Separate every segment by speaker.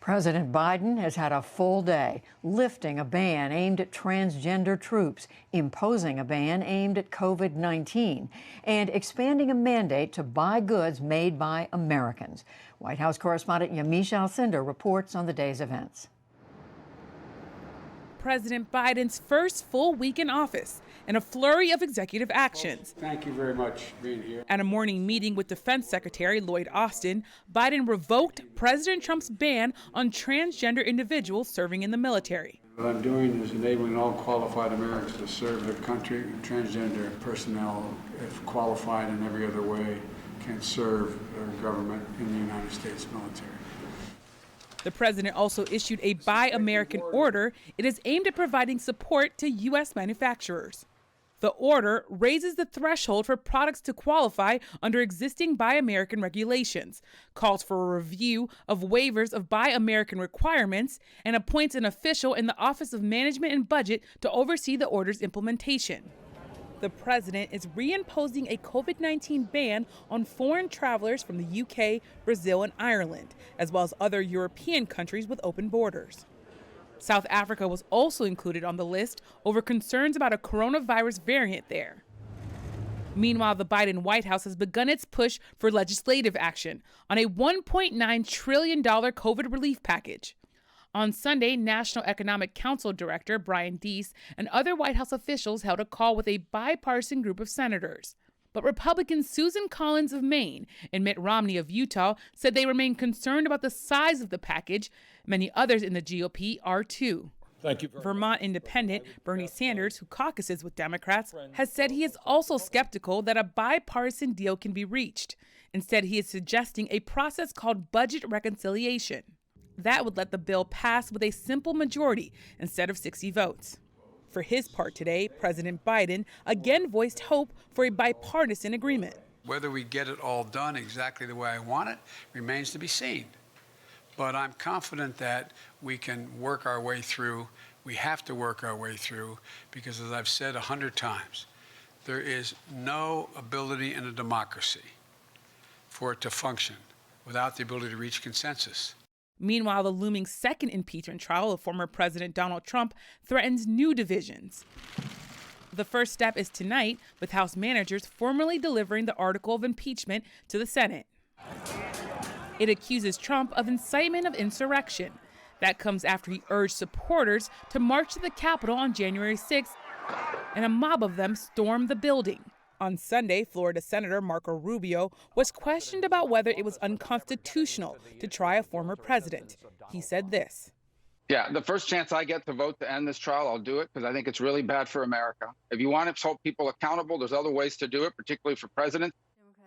Speaker 1: President Biden has had a full day, lifting a ban aimed at transgender troops, imposing a ban aimed at COVID-19, and expanding a mandate to buy goods made by Americans. White House correspondent Yamiche Alcindor reports on the day's events.
Speaker 2: President Biden's first full week in office and a flurry of executive actions.
Speaker 3: Thank you very much for being here.
Speaker 2: At a morning meeting with Defense Secretary Lloyd Austin, Biden revoked President Trump's ban on transgender individuals serving in the military.
Speaker 3: What I'm doing is enabling all qualified Americans to serve their country. Transgender personnel, if qualified in every other way, can serve their government in the United States military.
Speaker 2: The president also issued a Buy American order. It is aimed at providing support to U.S. manufacturers. The order raises the threshold for products to qualify under existing Buy American regulations, calls for a review of waivers of Buy American requirements, and appoints an official in the Office of Management and Budget to oversee the order's implementation. The president is reimposing a COVID-19 ban on foreign travelers from the UK, Brazil, and Ireland, as well as other European countries with open borders. South Africa was also included on the list over concerns about a coronavirus variant there. Meanwhile, the Biden White House has begun its push for legislative action on a $1.9 trillion COVID relief package. On Sunday, National Economic Council Director Brian Deese and other White House officials held a call with a bipartisan group of senators. But Republicans Susan Collins of Maine and Mitt Romney of Utah said they remain concerned about the size of the package. Many others in the GOP are too.
Speaker 4: Thank you.
Speaker 2: Vermont Independent Bernie Sanders, who caucuses with Democrats, has said he is also skeptical that a bipartisan deal can be reached. Instead, he is suggesting a process called budget reconciliation. That would let the bill pass with a simple majority instead of 60 votes. For his part today, President Biden again voiced hope for a bipartisan agreement.
Speaker 3: Whether we get it all done exactly the way I want it remains to be seen. But I'm confident that we can work our way through. We have to work our way through because, as I've said 100 times, there is no ability in a democracy for it to function without the ability to reach consensus.
Speaker 2: Meanwhile, the looming second impeachment trial of former President Donald Trump threatens new divisions. The first step is tonight, with House managers formally delivering the article of impeachment to the Senate. It accuses Trump of incitement of insurrection. That comes after he urged supporters to march to the Capitol on January 6th, and a mob of them stormed the building. On Sunday, Florida Senator Marco Rubio was questioned about whether it was unconstitutional to try a former president. He said this.
Speaker 5: Yeah, the first chance I get to vote to end this trial, I'll do it because I think it's really bad for America. If you want to hold people accountable, there's other ways to do it, particularly for presidents.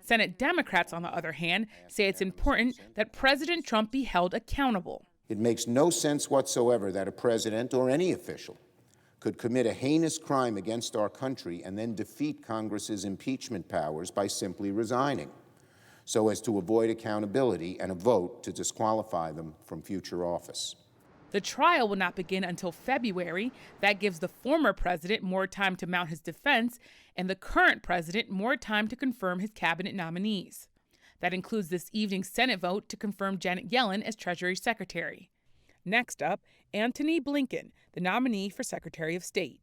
Speaker 2: Senate Democrats, on the other hand, say it's important that President Trump be held accountable.
Speaker 6: It makes no sense whatsoever that a president or any official could commit a heinous crime against our country and then defeat Congress's impeachment powers by simply resigning, so as to avoid accountability and a vote to disqualify them from future office.
Speaker 2: The trial will not begin until February. That gives the former president more time to mount his defense and the current president more time to confirm his cabinet nominees. That includes this evening's Senate vote to confirm Janet Yellen as Treasury Secretary. Next up, Antony Blinken, the nominee for Secretary of State.